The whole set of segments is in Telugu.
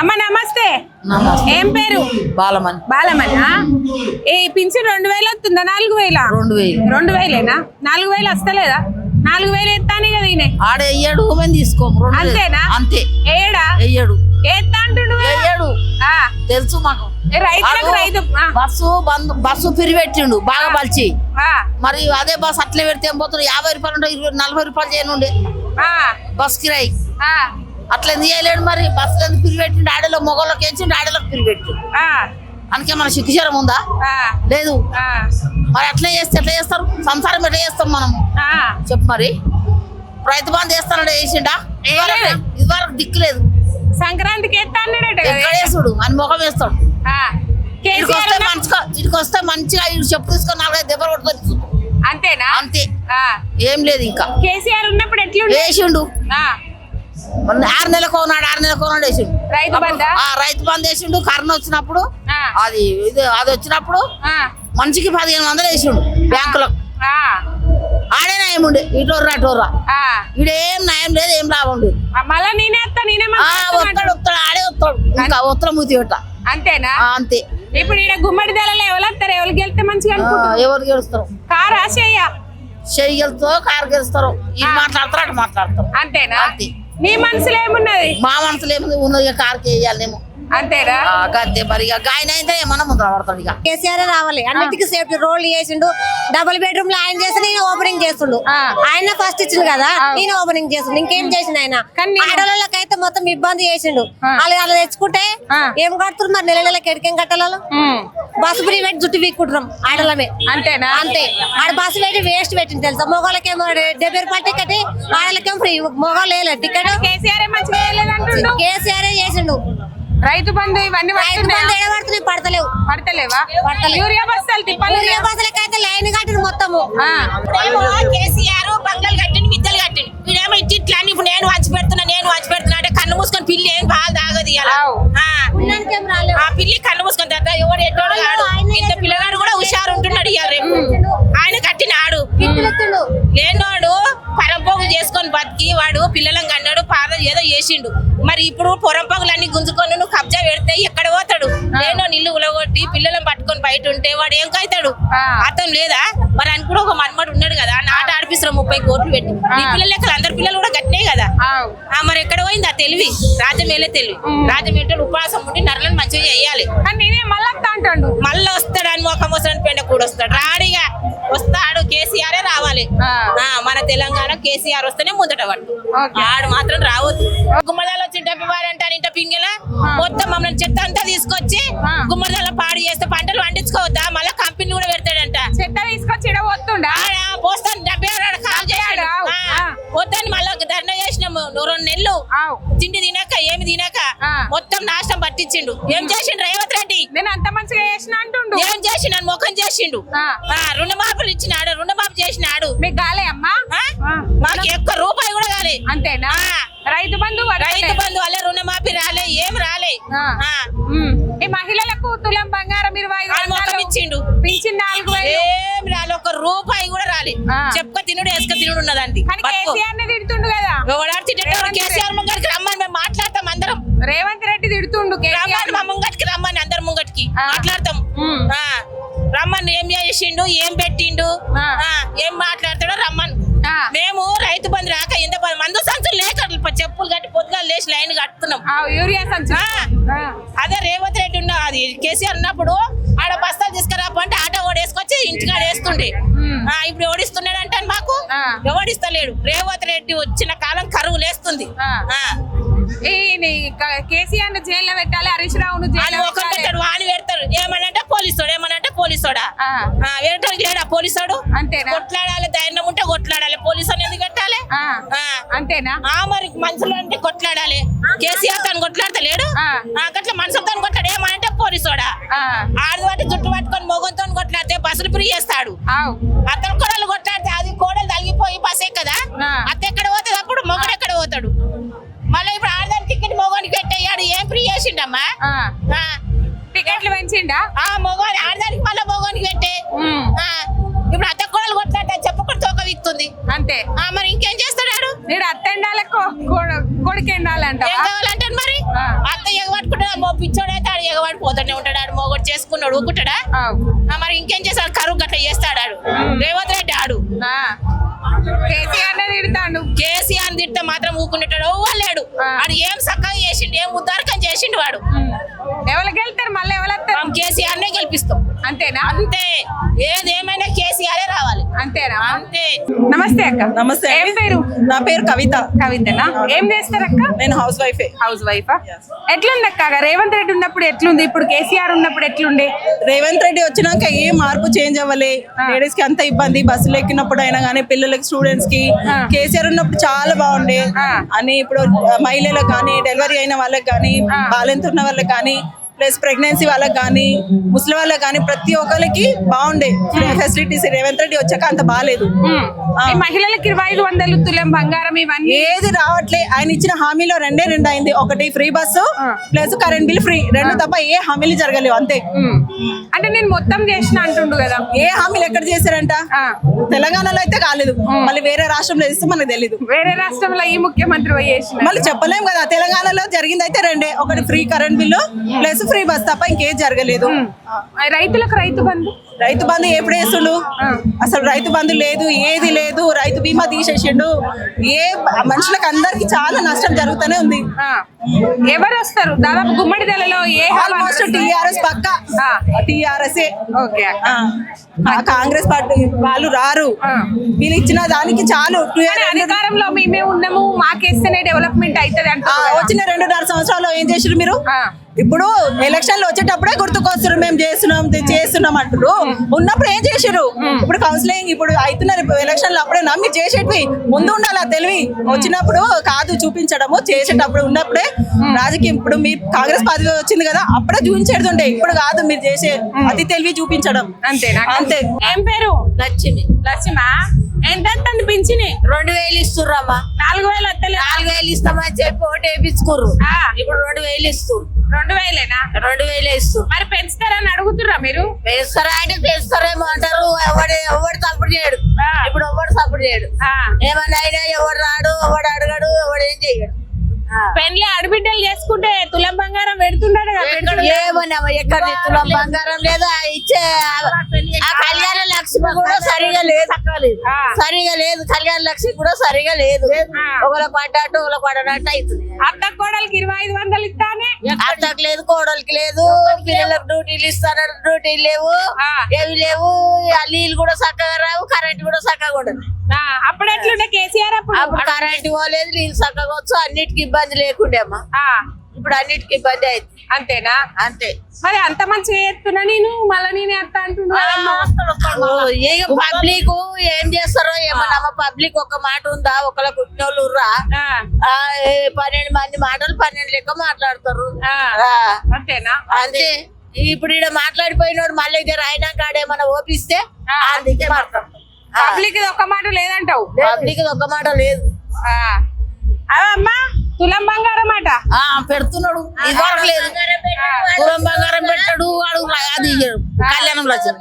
అమ్మ నమస్తే. ఏం పేరు? బాలమని. బాలమనా? ఈ పింఛన్ 2000 వస్తుందా? 4000? 2000ఏనా? 4000 వస్తలేదా? 4000 ఎత్తాని కదా ఈయన. ఆడ ఎయ్యాడు తీసుకో. అంతేనా? అంతే. ఏడా ఎయ్యాడు ఎత్తా అంటుండు. ఎయ్యాడు తెలుసు మాకు. రైతులకు రైతు బస్సు పిరి పెట్టిండు బాగా బలిచి. మరి అదే బస్సు అట్లే పెడితే ఏం పోతుంది? 50 రూపాయలు ఉంటే 40 రూపాయలు చేయనుండే బస్ కిరాయి. అట్లా ఎందుకు చేయలేడు? మరి బస్సులు ఎందుకు పిరి పెట్టిండు? ఆడలో మొగోళ్ళకి వేసిండు, ఆడలోకి పిరి పెట్టిండు. అందుకే మన శిక్షరం ఉందా? లేదు. మరి అట్లా చేస్తే ఎట్లా చేస్తారు? సంసారం ఎట్లా చేస్తాం మనం? చెప్పు. మరి రైతు బంధు చేస్తానో వేసిండా? ఇదివరకు దిక్కు లేదు. సంక్రాంతికి ఎక్కడేసుడు అని ముఖం వేస్తాడు. ఇటుకి వస్తే మంచిగా చెప్పు తీసుకొని 4-5 దెబ్బలు కొట్టుకొని. అంతేనా? అంతే. ఏం లేదు. ఇంకా కేసీఆర్ ఉన్నప్పుడు ఎట్లా వేసిండు? 6 నెలలకు వేసిండు రైతు బంధు వేసిండు. కరోనా వచ్చినప్పుడు అది వచ్చినప్పుడు మనిషికి 1500 వేసిండు బ్యాంకులో. ఆడే నయం ఉండే. ఇటోర్రా అటోర్రా ఇడేం నయం లేదు, ఏం లాభం లేదు. మళ్ళా వస్తాడు ఆడే వస్తాడు. ఇంకా ఉత్తరం మూతి పెట్ట. అంతేనా? అంతే. ఇప్పుడు ఈడ గుమ్మడి దళాలు ఎవరు వస్తారు? ఎవరు గెలిస్తే మంచిగా? ఎవరు గెలుస్తారు? కారా చెయ్యి గెలుస్తారో కారు గెలుస్తారో ఇది మాట్లాడతారు అటు మాట్లాడతారు. అంతేనా? అంతే. మీ మనసులో ఏమున్నది? మా మనసులో ఏముంది? ఉన్నది కారుకి వేయాలేమో. అంతేనా? అంతే. మరి ఇక గాయన అయితే ఏమన్నా ముందు పడతాడు. ఇక కేసీఆర్ రావాలి. అన్నిటికీ సేఫ్టీ రోడ్లు చేసిండు. డబుల్ బెడ్రూమ్ లో ఆయన చేసి నేను ఓపెనింగ్ చేస్తుండు. ఆయన ఫస్ట్ ఇచ్చిండు కదా, నేను ఓపెనింగ్ చేస్తుండు. ఇంకేం చేసిండు ఆయన? ఆడవాళ్ళకైతే మొత్తం ఇబ్బంది చేసిండు. వాళ్ళు తెచ్చుకుంటే ఏం కడుతున్నారు? మరి నెలకి ఎడికేం కట్టాలి? బస్సు ఫ్రీ పెట్టి జుట్టు వీక్కుంటున్నాం ఆడలమే. అంతేనా? అంతే. ఆడ బస్సు పెట్టి వేస్ట్ పెట్టింది తెలుసా? మొగోళ్ళకేమో 70 రూపాయలు టికెట్, ఆడలకేమో ఫ్రీ. మొగోళ్ళు వేయలేదు టికెట్. కేసీఆర్ చేసిండు. రైతు బంధు ఇవన్నీ పడతలేవు. పడతలేవా? యూరియా బస్సులకైతే లైన్ కట్టిండు మొత్తము. కేసీఆర్ బంగ్లాలు కట్టిండు, మిద్దలు కట్టిండు. వీడేమో ఇట్లా ఇప్పుడు నేను వచ్చి పెడుతున్నా అంటే కన్ను మూసుకొని పిల్లి ఏం పాలు తాగదు. ఆ పిల్లి కన్ను మూసుకొని తాత ఎవరు ఎట్టోడు కాడు. ఇంత పిల్లగాడు కూడా హుషారు ఉంటున్నాడు. ఇవాళ రేపు ఆయన కట్టినాడు. లేనోడు పరంపోగులు చేసుకొని బతికి వాడు పిల్లలను కన్నాడు, పాదం ఏదో చేసిండు. మరి ఇప్పుడు పొరంపోగులన్నీ గుంజుకొని నువ్వు కబ్జా పెడితే ఎక్కడ పోతాడు? లేనో నీళ్లు ఉలగొట్టి పిల్లలను పట్టుకొని బయట ఉంటే వాడు ఏం కైతాడు? అతను లేదా? మరి అని కూడా ఒక మన్మడు ఉన్నాడు కదా, నాట ఆడిపిస్తారు 30 కోట్లు పెట్టి. ఈ పిల్లలు లెక్కలు అందరి పిల్లలు కూడా కట్టినాయి కదా. మరి ఎక్కడ పోయింది ఆ తెలివి? రాజమేలే తెలివి. రాజమేట ఉపవాసం ఉండి నరలను మంచిగా చేయాలి. మళ్ళీ వస్తాడు అని మొఖం వస్తాడు, పెండ కూడా వస్తాడు. రాడిగా వస్తాడు. కేసీఆర్ రావాలి. మన తెలంగాణ కేసీఆర్ వస్తేనే ముందట పట్టు. ఆడు మాత్రం రావద్దు. గుమ్మడాలు వచ్చి డబ్బివారంటే ఇంట పింగెల మొత్తం మమ్మల్ని చెత్త అంతా తీసుకొచ్చి గుమ్మడాల పాడు చేస్తే పంటలు పండించుకోవద్దా? మళ్ళీ కంపెనీ కూడా పెడతాడంట. చెత్త తీసుకొచ్చి వస్తుండా? పోస్తాను డబ్బేవాడు కాల్ చేశాడు. వద్దని మళ్ళీ ధర్నా చేసినాము 2 నెలలు. తిండి తినాక ఏమి తినాక మొత్తం నాశనం పట్టించిండు. ఏం చేసిండు రేవంత్ రెడ్డి? నేను అంత మంచిగా చేసిన అంటుండు. ఏం చేసిండు? ముఖం చేసిండు. రుణమాఫీలు ఇచ్చినాడు, రుణమాఫీ చేసినాడు. మీకు కాలే అమ్మా? మాకు ఒక్క రూపాయి కూడా కాలే. అంతేనా? రైతు బంధు వల్లే రుణమాఫీ రాలే, ఏం రాలే. ఈ మహిళలకు తులం బంగారం 25,000 ఇచ్చిండు. పింఛన్ 4000 ఏం రాలే, ఒక్క రూపాయి కూడా రాలే. చెప్పుక తినుడు వేసుక తినుడు ఉన్నదండి. తిడుతుండు కదా. కేసీఆర్ ముంగడికి రమ్మని మేము మాట్లాడతాం అందరం. రేవంత్ రెడ్డి తిడుతుండు. మా ముంగటికి రమ్మని అందరు ముంగటికి మాట్లాడతాం. రమ్మని ఏం చేసిండు, ఏం పెట్టిండు, ఏం మాట్లాడతాడో రమ్మని. మేము రైతు బంధు రాక ఎంత మందు సంచులు లేక చెప్పులు కట్టి పొద్దుగా లేచి లైన్ కట్టుతున్నాం. యూరియా సంచు. అదే రేవంత్ రెడ్డి ఉన్న అది కేసీఆర్ ఉన్నప్పుడు ఆడ బస్తాలు తీసుకురాపంటే ఆటో ఓడేసుకొచ్చి ఇంటికాడ వేస్తుండే. ఇప్పుడు ఓడిస్తున్నాడు అంటే మాకు ఎవడిస్తలేడు. రేవంత్ రెడ్డి వచ్చిన కాలం కరువు లేస్తుంది. కేసీఆర్ ను జైల్లో పెట్టాలి, హరీష్ రావును జైల్లో పెట్టాడు. వాని పెడతాడు. ఏమనంటే పోలీసోడు, ఏమనంటే పోలీసోడా? వేయటానికి లేడా పోలీసోడు? అంతేనా? కొట్లాడాలి, ధైర్యం ఉంటే కొట్లాడాలి. పోలీసు ఎందుకు పెట్టాలి? అంతేనా? మరి మనుషులు అంటే కొట్లాడాలి. కేసీఆర్ తను కొట్లాడతలేడు. అట్లా మనుషులతో కొట్లాడు. ఏమనంటే పోలీసోడా? ఆడి వాటి జుట్టు పట్టుకొని మొగంతో కొట్లాడితే బస్సులు ఫ్రీ చేస్తాడు. అతను కోడలు కొట్లాడితే అది కోడలు తగిలిపోయి బస్ ఎక్కదా? అత్త ఎక్కడ పోతుంది? అప్పుడు మొగడు ఎక్కడ పోతాడు? మళ్ళీ ఇప్పుడు ఆడదాని టికెట్ మొగోనికి పెట్టేయాడు. ఏం ఫ్రీ చేసిండమ్మా? టికెట్లు పెంచిండా? మొగోని ఆడదానికి మళ్ళీ మొగోనికి పెట్టే. ఇప్పుడు అత్త కోడలు కొట్లాడితే చెప్పకుండా తోక విక్తుంది. అంతే. మరి ఇంకేం చేస్తాడు? అత్త ఎండాలి, కొడుకు ఎండాలి అంట. ఏం కావాలంటే మరి అత్త ఎగబట్టుకుంటే పోతూనే ఉంటాడు ఆడు మొగడు చేసుకున్నాడు ఊకుంటాడా మరి ఇంకేం చేస్తాడు కరువు గట్ట చేస్తాడు ఆడు రేవంత్ రెడ్డి ఆడు కేసీఆర్ తిడతాడు కేసీఆర్ తిట్ట మాత్రం ఊకుంటాడు లేడు ఆడు ఏం చక్కగా చేసిండు ఏం ఉద్దారకం చేసిండు వాడు ఎవరికి వెళ్తారు మళ్ళీ ఎవరు వస్తారు మనం కేసీఆర్ నే గెలిపిస్తాం అంతేనా అంతే ఏదేమైనా కేసీఆర్ రావాలి అంతేనా అంతే నమస్తే అక్క నమస్తే ఏం పేరు నా పేరు కవిత. కవితనా ఏం చేస్తారు అక్క నేను హౌస్ వైఫ్. హౌస్ వైఫా ఎట్లుంది అక్క రేవంత్ రెడ్డి ఉన్నప్పుడు ఎట్లుంది ఇప్పుడు కేసీఆర్ ఉన్నప్పుడు ఎట్లుండే రేవంత్ రెడ్డి వచ్చినాక ఏ మార్పు చేంజ్ అవ్వలే. లేడీస్ కి అంత ఇబ్బంది బస్సులు ఎక్కినప్పుడు అయినా కానీ పిల్లలకి స్టూడెంట్స్ కి. కేసీఆర్ ఉన్నప్పుడు చాలా బాగుండే అని ఇప్పుడు మహిళలకు కానీ డెలివరీ అయిన వాళ్ళకి కానీ బాలెంత ఉన్న వాళ్ళకి కానీ ప్లస్ ప్రెగ్నెన్సీ వాళ్ళకి కానీ ముసలి వాళ్ళకి కానీ ప్రతి ఒక్కరికి బాగుండే ఫెసిలిటీస్. రేవంత్ రెడ్డి వచ్చాక అంత బాగాలేదు. ఈ మహిళలకు 2500 తులం బంగారం ఇవన్నీ ఏది రావట్లే. ఆయన ఇచ్చిన హామీలో రెండే అయింది. ఒకటి free bus plus current bill free, రెండు తప్ప ఏ హామీలు జరగలేవు అంతే. అంటే నేను మొత్తం చేసిన అంటుండు కదా, ఏ హామీలు ఎక్కడ చేశారంట? తెలంగాణలో అయితే కాలేదు, మళ్ళీ వేరే రాష్ట్రంలో ఇస్తే మనకు తెలీదు. వేరే రాష్ట్రంలో ఈ ముఖ్యమంత్రి పోయి చేసిన మళ్ళీ చెప్పలేం కదా. తెలంగాణలో జరిగింది అయితే రెండే, ఒకటి free current bill plus free bus తప్ప ఇంకేం జరగలేదు. రైతులకు రైతు బంధు ఎప్పుడు వేస్తుండు? అసలు రైతు బంధు లేదు, ఏది లేదు. రైతు బీమా తీసేసిండు. ఏ మనుషులకు అందరికి చాలా నష్టం జరుగుతూనే ఉంది. ఎవరు వస్తారు దాదాపు గుమ్మడిదలలో? ఆల్మోస్ట్ టీఆర్ఎస్ పక్క టీఆర్ఎస్. ఓకే కాంగ్రెస్ పార్టీ వాళ్ళు రారు. వీళ్ళు ఇచ్చిన దానికి చాలు. అధికారంలో మేమే ఉన్నాము మాకేస్తేనే డెవలప్మెంట్ అవుతుంది అంటే వచ్చిన 2.5 సంవత్సరాలు ఏం చేసారు మీరు? ఇప్పుడు ఎలక్షన్లు వచ్చేటప్పుడే గుర్తుకొస్తారు మేము చేస్తున్నాం అంటారు. ఉన్నప్పుడు ఏం చేసారు? ఇప్పుడు కౌన్సిలింగ్ ఇప్పుడు అవుతున్నారు ఎలక్షన్లు, అప్పుడే నమ్మి చేసేటివి ముందు ఉండాలి తెలివి. వచ్చినప్పుడు కాదు చూపించడము, చేసేటప్పుడు ఉన్నప్పుడే రాజకీయం. ఇప్పుడు మీ కాంగ్రెస్ పార్టీ వచ్చింది కదా, అప్పుడే చూపించేది ఉండే. ఇప్పుడు కాదు మీరు చేసే అతి తెలివి చూపించడం. అంతేనా? అంతే. ఏం పేరు? లక్ష్మి. లక్ష్మా ఎంత పింఛని? 2000 ఇస్తుర్రమ్మా. 4000 వస్తలే. 4000 ఇస్తామని చెప్పి ఒకటి వేయించుకుర్రు. ఇప్పుడు 2000 ఇస్తుర్రు. 2000ఏనా? 2000 ఇస్తుర్రు. మరి పెంచుతారని అడుగుతుర్రా మీరు? పెంచుతారా అంటే పెంచుతారేమో అంటారు. ఎవడు సపోర్ట్ చేయడు. ఇప్పుడు ఎవడు సపోర్ట్ చేయడు. ఏమన్నా అయినా ఎవడు రాడు, ఎవడు అడగడు, ఎవడు ఏం చెయ్యడు. పెళ్లి ఆడబిడ్డలు చేసుకుంటే తులం బంగారం పెడుతున్నాడు కదా. ఏమన్నా ఎక్కడ తులం బంగారం లేదా? ఇచ్చే ఆ కళ్యాణ లక్ష్మి కూడా సరిగా లేదు. సరిగా లేదు. కళ్యాణ లక్ష్మి కూడా సరిగా లేదు. ఒకళ్ళకి పడ్డట్టు ఒకళ్ళకి పడ్డట్టు అవుతుంది. అత్త కోడలికి 2500 ఇస్తానే. అత్తకు లేదు, కోడలికి లేదు. పిల్లలకు డ్యూటీలు ఇస్తాను, డ్యూటీలు లేవు, ఏవి లేవు. నీళ్ళు కూడా చక్కగా రావు, కరెంట్ కూడా చక్కగా ఉండదు. అప్పుడు ఎట్లుండే కేసీఆర్? అప్పుడు కరెంట్ పోలేదు, నీళ్ళు చక్కగా వచ్చు, అన్నిటికి ఇబ్బంది లేకుండే అమ్మా. ఇప్పుడు అన్నిటికి ఇబ్బంది అయింది. అంతేనా? అంతే. మరి అంత మంచిగా చేస్తున్నా నేను మళ్ళీ నేనే అత్త అంటున్నా. పబ్లిక్ ఏం చేస్తారో ఏమన్నా. పబ్లిక్ ఒక మాట ఉందా? ఒకళ్ళ కుట్టినోళ్ళు 12 మంది మాటలు 12 లెక్క మాట్లాడతారు. అంతేనా? అంతే. ఇప్పుడు ఇక్కడ మాట్లాడిపోయినోడు మళ్ళీ దగ్గర అయినాక ఆడేమన్నా ఓపిస్తే అందుకే మాట్లాడతారు. పబ్లిక్ ఒక మాట లేదంటావు? పబ్లిక్ ఒక మాట లేదు. అమ్మా తులం బంగారం అట పెడుతున్నాడు. ఇదివరకు లేదు. తులం బంగారం పెట్టాడు వాడు. అది కళ్యాణం లక్షలు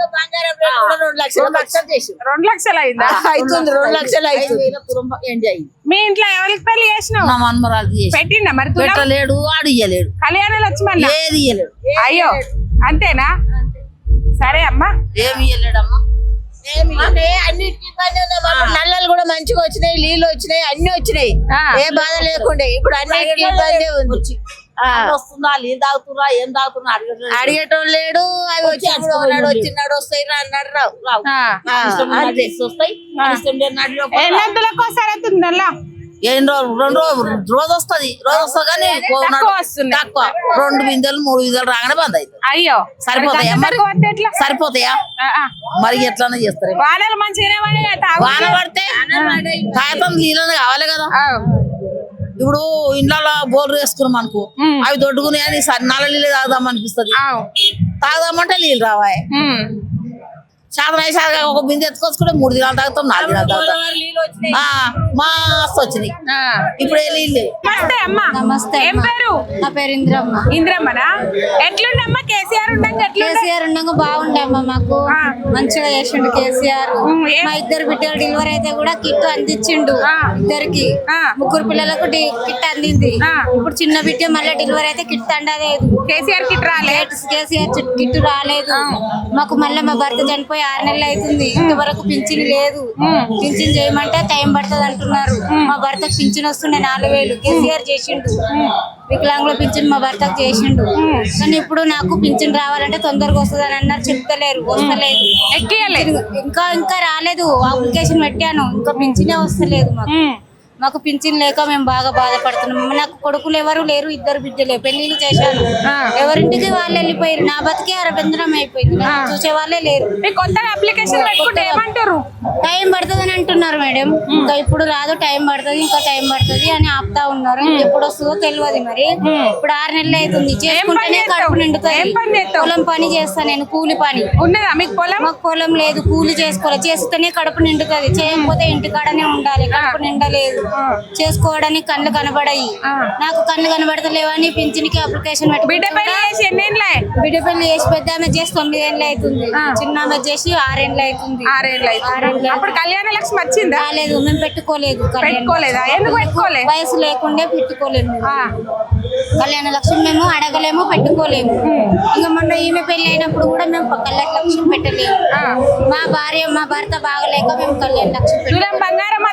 2 లక్షలు చేసి 2 లక్షలు అయిందా? అవుతుంది. 2 లక్షలు అవుతుంది. మీ ఇంట్లో ఎవరికి పెళ్లి చేసినావు? నా మన్మరాలు పెట్టిండా మరి? పెట్టలేడు, ఆడు ఇయ్యలేడు. కళ్యాణ లక్ష్మణ్ ఏది ఇయ్యలేడు. అయ్యో అంతేనా? సరే అమ్మా. ఏమి ఇయ్యలేడమ్మా. అన్నిటికీ నల్లలు కూడా మంచిగా వచ్చినాయి, నీళ్ళు వచ్చినాయి, అన్ని వచ్చినాయి. ఏ బాధ లేకుండే. ఇప్పుడు అన్నిటికీ ఇబ్బంది ఉంది. వస్తుందా, నీళ్ళు తాగుతున్నా, ఏం తాగుతున్నా అడిగేటోళ్ళు లేడు. అవి వచ్చినాడు వచ్చినాడు వస్తాయి, అన్నాడు రావు. ఎన్నందులకు ఒకసారి అవుతుందల్లా? ఏం 2 రోజు వస్తుంది. కానీ తక్కువ. 2 బిందెలు 3 బిందెలు రాగానే బంద్ అవుతుంది. అయ్యో సరిపోతాయా మరి? సరిపోతాయా మరి? ఎట్లా చేస్తారు? వానలు మంచిగానే వాన పడితే తాగతం నీళ్ళని కావాలి కదా. ఇప్పుడు ఇంట్లో బోర్లు వేసుకున్నాం అనుకో, అవి దొడ్డుకుని అని నల్ల నీళ్ళు తాగుదాం అనిపిస్తుంది. తాగుదామంటే నీళ్ళు రావాయి. శాతం ఒక బిందె ఎత్తుకొచ్చుకుంటే 3 దినాలు తాగుతాం 4 దినాలు తాగుతాం మస్తు వచ్చినాయి ఇప్పుడు నీళ్ళు. నమస్తే అమ్మా. నమస్తే ఏం పేరు? నా పేరు ఇంద్రమ్మ. ఇంద్రమ్మనా? ఎట్లుండమ్మా కేసీఆర్ ఉండంగా? కేసీఆర్ ఉండగా బాగుండే అమ్మ, మాకు మంచిగా చేసిండు కేసీఆర్. మా 2 బిడ్డలు డెలివరీ అయితే కూడా కిట్ అందించిండు. 2కి 3 పిల్లలకు కిట్ అందింది. ఇప్పుడు చిన్న బిడ్డ మళ్ళీ డెలివరీ అయితే కిట్ అందలేదు. కేసీఆర్ కిట్ రాలేదు. కేసీఆర్ కిట్ రాలేదు మాకు. మళ్ళీ మా భర్త చనిపోయి 6 నెలలు అవుతుంది, ఇంతవరకు పింఛన్ లేదు. పింఛన్ చేయమంటే టైం పడుతుంది అంటున్నారు. మా భర్తకు పింఛన్ వస్తుండే 4,000 కేసీఆర్ చేసిండు. వికలాంగుల పింఛన్ మా భర్తకు చేసిండు. కానీ ఇప్పుడు నాకు పింఛన్ రావాలంటే తొందరగా వస్తుంది అని అన్నారు, చెప్తలేరు, వస్తలేదు. ఇంకా రాలేదు. అప్లికేషన్ పెట్టాను, ఇంకా పింఛనే వస్తలేదు మాకు పింఛన్ లేక మేము బాగా బాధపడుతున్నాం. నాకు కొడుకులు ఎవరు లేరు, 2 బిడ్డలే. పెళ్లిళ్ళు చేశాను, ఎవరింటికి వాళ్ళు వెళ్ళిపోయారు. నా బతికే అరబంధనం అయిపోయింది, చూసే వాళ్ళే లేరు. కొత్తగా అప్లికేషన్ పెట్టుకుంటే ఏమంటారు? టైం పడుతుంది అని అంటున్నారు మేడం. ఇంకా ఇప్పుడు రాదు, టైం పడుతుంది, ఇంకా టైం పడుతుంది అని ఆపుతా ఉన్నారు. ఎప్పుడు వస్తుందో తెలియదు. మరి ఇప్పుడు 6 నెలలు అవుతుంది. చేసుకుంటేనే కడుపు నిండుతుంది. పొలం పని చేస్తాను నేను, కూలి పని. ఉన్నదా మీకు పొలం? మాకు పొలం లేదు, కూలి చేసుకోవాలి. చేస్తేనే కడుపు నిండుతుంది, చేయకపోతే ఇంటికాడనే ఉండాలి. కడుపు నిండలేదు, చేసుకోవడానికి కళ్ళు కనబడాయి. నాకు కళ్ళు కనబడతలేవని పింఛన్కి అప్లికేషన్ పెట్టి బిడ్డ పెళ్లి చేసి పెద్ద ఆమె చేసి 9 ఏళ్ళు అవుతుంది, చిన్న ఆమె చేసి 6 ఏళ్ళు అవుతుంది. 6 ఏళ్ళు. అప్పుడు కళ్యాణ లక్ష్మి వచ్చిందా? రాలేదు, మేము పెట్టుకోలేదు. వయసు లేకుండా పెట్టుకోలేదు. కళ్యాణ లక్ష్మి మేము అడగలేము, పెట్టుకోలేము. ఇంకా మొన్న ఈమె పెళ్లి అయినప్పుడు కూడా మేము కళ్యాణ లక్ష్మి పెట్టలేము. మా భర్త బాగలేక మేము కళ్యాణ లక్ష్మి బంగారం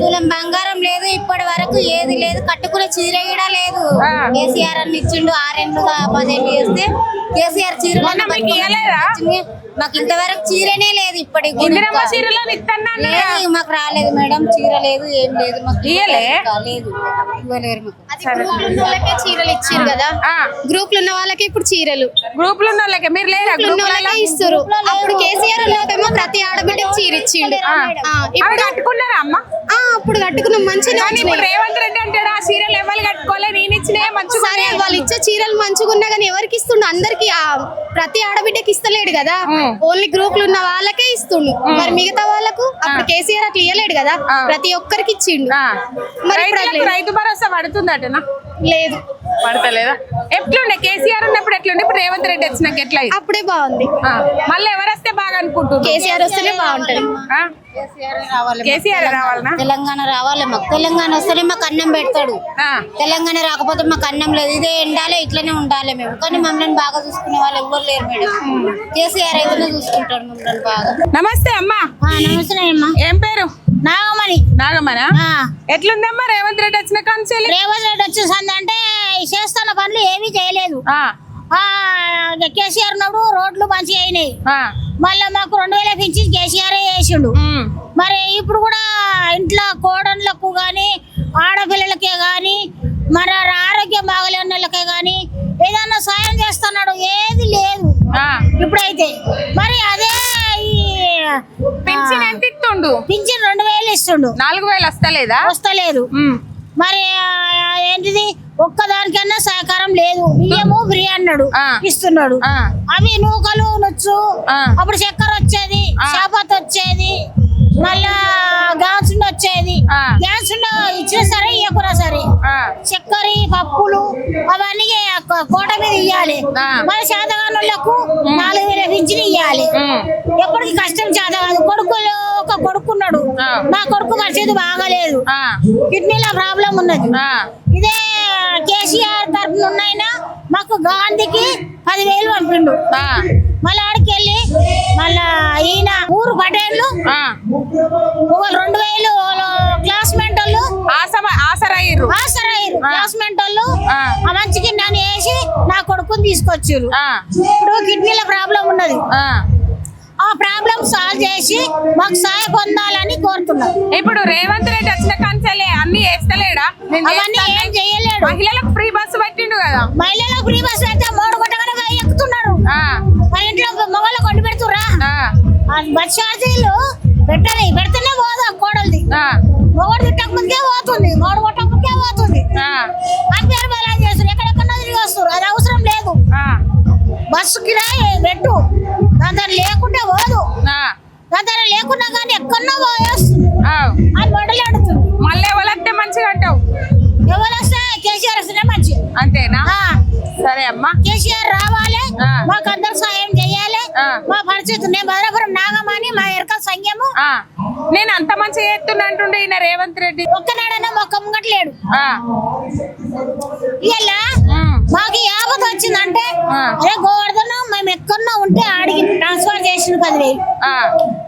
తులం బంగారం లేదు, ఇప్పటి వరకు ఏది లేదు. కట్టుకునే చీర కూడా లేదు. కేసీఆర్ అని ఇచ్చిండు 6 ఏళ్ళు 10 ఏళ్ళు చేస్తే కేసీఆర్ చీర మాకు ఇంతవరకు చీరనే లేదు. ఇప్పటికి మాకు రాలేదు మేడం, చీర లేదు, ఏం లేదు. మాకు లేదు, ఇవ్వలేరు మాకు. చీరలు ఇచ్చారు కదా, గ్రూప్ ఉన్న వాళ్ళకి ఇప్పుడు చీరలు. గ్రూప్ ఉన్న వాళ్ళకి మీరు లేదా? ఇస్తారు. అప్పుడు కేసీఆర్ ఉన్నేమో ప్రతి ఆడబిడ్డకి చీర ఇచ్చిండు. ఇప్పుడు కట్టుకున్నారా అమ్మ? అప్పుడు కట్టుకున్నాం మంచిగా. రేవంత్ రెడ్డి అంటాడు ఆ చీరలు ఎవరు కట్టుకోలే, నేను ఇచ్చినే మంచిగా. సరే, వాళ్ళు ఇచ్చే చీరలు మంచిగా ఉన్నా కానీ ఎవరికి ఇస్తుండు? అందరికి, ప్రతి ఆడబిడ్డకి ఇస్తలేడు కదా, ఓన్లీ గ్రూప్ ఉన్న వాళ్ళకే ఇస్తుండు. మరి మిగతా వాళ్ళకు అప్పుడు కేసీఆర్ అట్లా ఇయ్యలేడు కదా, ప్రతి ఒక్కరికి ఇచ్చిండు. మరి రైతు భరోసా పడుతుందటనా? లేదు, పడతలేదా? ఎట్లుండే కేసీఆర్ ఉన్నప్పుడు ఎట్లుండే, ఇప్పుడు రేవంత్ రెడ్డి వచ్చినాక ఎట్లా? అప్పుడే బాగుంది. మళ్ళీ ఎవరు వస్తే బాగా అనుకుంటున్నారు? కేసీఆర్ వస్తేనే బాగుంటది. కేసీఆర్ రావాలనా? తెలంగాణ రావాలి మాకు. తెలంగాణ వస్తేనే మాకు అన్నం పెడతాడు. తెలంగాణ రాకపోతే మాకు అన్నం లేదు. ఇదే ఎండాలి, ఇట్లనే ఉండాలి మేము. కానీ మమ్మల్ని బాగా చూసుకునే వాళ్ళు ఎవ్వరు లేరు మేడం. కేసీఆర్ అయితేనే చూసుకుంటాడు మమ్మల్ని బాగా. నమస్తే అమ్మా. నమస్తే అమ్మా. ఏం పేరు? నాగమణి. నాగమనా? ఎట్లుందమ్మా రేవంత్ రెడ్డి వచ్చిన కాన్సెల్? రేవంత్ రెడ్డి వచ్చేసందంటే చేస్తున్న పనులు ఏమీ చేయలేదు. కేసీఆర్ ఉన్నప్పుడు రోడ్లు మంచిగా అయినాయి. మళ్ళీ మాకు 2,000 పెంచి కేసీఆర్ చేసిండు. మరి ఇప్పుడు కూడా ఇంట్లో కోడళ్ళకు గాని ఆడపిల్లలకే గాని మరి ఆరోగ్యం బాగలేని వాళ్ళకే గాని ఏదన్నా సాయం చేస్తున్నాడు, ఏది లేదు ఇప్పుడైతే. మరి అదే పింఛన్ ఎంత ఇస్తుండు? పింఛన్ 2,000 ఇస్తుండు. 4,000 వస్తలేదు. మరి ఏంటిది, ఒక్కదానికన్నా సహకారం లేదు. బియ్యము ఫ్రీ అన్నాడు, ఇస్తున్నాడు. అవి నూకలు నొచ్చు, అప్పుడు చక్కెర వచ్చేది, చాపత్ వచ్చేది, మళ్ళా గ్యాస్ వచ్చేది. గ్యాస్ ఇచ్చినా సరే ఇవ్వకున్నా సరే చక్కెర పప్పులు అవన్నీ కోట మీద ఇయ్యాలి. మరి చేతగానులకు 4,000 పింఛన్ ఇయ్యాలి. ఎప్పటికి కష్టం చేత కాదు. కొడుకులు ఒక కొడుకున్నాడు, మా కొడుకు పరిస్థితి బాగాలేదు, కిడ్నీలో ప్రాబ్లం ఉన్నది. ఇదే కేసీఆర్ తరఫున ఉన్నాయినా మాకు గాంధీకి 10,000 పంపిండు. మళ్ళీ ఆడికి వెళ్ళి మళ్ళా ఈయన ఊరు పటేళ్ళు 2,000 క్లాస్మేట్ వాళ్ళు ఆసరాయిరు క్లాస్మేట్ వాళ్ళు మంచికి నన్ను వేసి నా కొడుకుని తీసుకొచ్చారు. ఇప్పుడు కిడ్నీల ప్రాబ్లం ఉన్నది, ఆ ప్రాబ్లం సాల్వ్ చేసి మాకు సాయం పొందాలని కోరుతున్నాం. ఇప్పుడు రేవంత్ రెడ్డి వచ్చిన కాన్సలే అన్ని వేస్తలేడా? అవన్నీ ఏం చేయలేడు. మహిళలకు ఫ్రీ బస్సు పెట్టిండు కదా. మహిళలకు ఫ్రీ బస్సు పెడితే 3 కొట్టగానే ఎక్కుతున్నారు. మన ఇంట్లో మగవాళ్ళు కొండి పెడుతురా? బస్ ఛార్జీలు పెడితేనే పోదు కోడలది. మొగడు తిట్టకముందుకే పోతుంది, 3 కొట్టకముందుకే పోతుంది. అని పేరు బలా చేస్తారు, ఎక్కడెక్కడ తిరిగి వస్తారు. అది అవసరం లేదు. బస్సు కిరాయి పెట్టు, దాని లేకుంటే పోదు, దాని లేకున్నా కానీ ఎక్కడన్నా పోయేస్తుంది అని మొదలెడుతుంది. మళ్ళీ ఎవరైతే మంచిగా అంటావు? ఎవరు వస్తే కేసీఆర్ వస్తేనే మంచి. అంతేనా? సరే అమ్మా, కేసీఆర్ రావాలి, మాకు అందరు సాయం చేయాలి. మా పరిస్థితి నేను భద్రాపురం నాగమని మా ఎరక సంఘము. నేను అంత మంచిగా చేస్తున్నా అంటుండే ఈయన రేవంత్ రెడ్డి. ఒక్కనాడన్నా మొక్క ముంగట్లేడు. ఇలా మాకు యావత్ వచ్చిందంటే అరే గోవర్ధన మేము ఎక్కడన్నా ఉంటే ఆడికి ట్రాన్స్ఫర్ చేసిన 10,000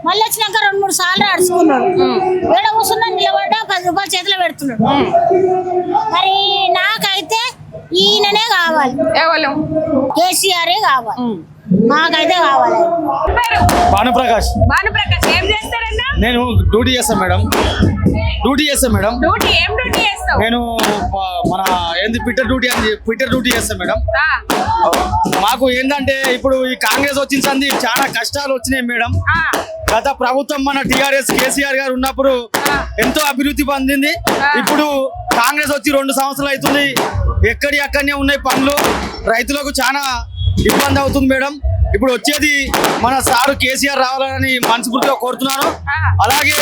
మళ్ళీ వచ్చినాక 2-3 సార్లు అడుచుకున్నాడు. ఏడ కూర్చున్నా నిలబడ్డా 10 రూపాయలు చేతిలో పెడుతున్నాడు. మరి నాకైతే ఈయననే కావాలి, ఎవరు? కేసీఆరే కావాలి, నాకైతే కావాలి. భానుప్రకాష్. భానుప్రకాష్ ఏం చేస్తారన్నా? నేను డ్యూటీ చేస్తాను మేడం. డ్యూటీ ఏం డ్యూటీ చేస్తావు? నేను మన ఏంది పిట్టర్ డ్యూటీ చేస్తాను మేడం. మాకు ఏంటంటే ఇప్పుడు ఈ కాంగ్రెస్ వచ్చిన సంది చాలా కష్టాలు వచ్చినాయి మేడం. గత ప్రభుత్వం మన టిఆర్ఎస్ కేసీఆర్ గారు ఉన్నప్పుడు ఎంతో అభివృద్ధి పొందింది. ఇప్పుడు కాంగ్రెస్ వచ్చి 2 సంవత్సరాలు అవుతుంది. అక్కడనే ఉన్నాయి పనులు. రైతులకు చాలా ఇబ్బంది అవుతుంది మేడం. ఇప్పుడు వచ్చేది మన సారు కేసీఆర్ రావాలని మనస్ఫూర్తిగా కోరుతున్నాను. అలాగే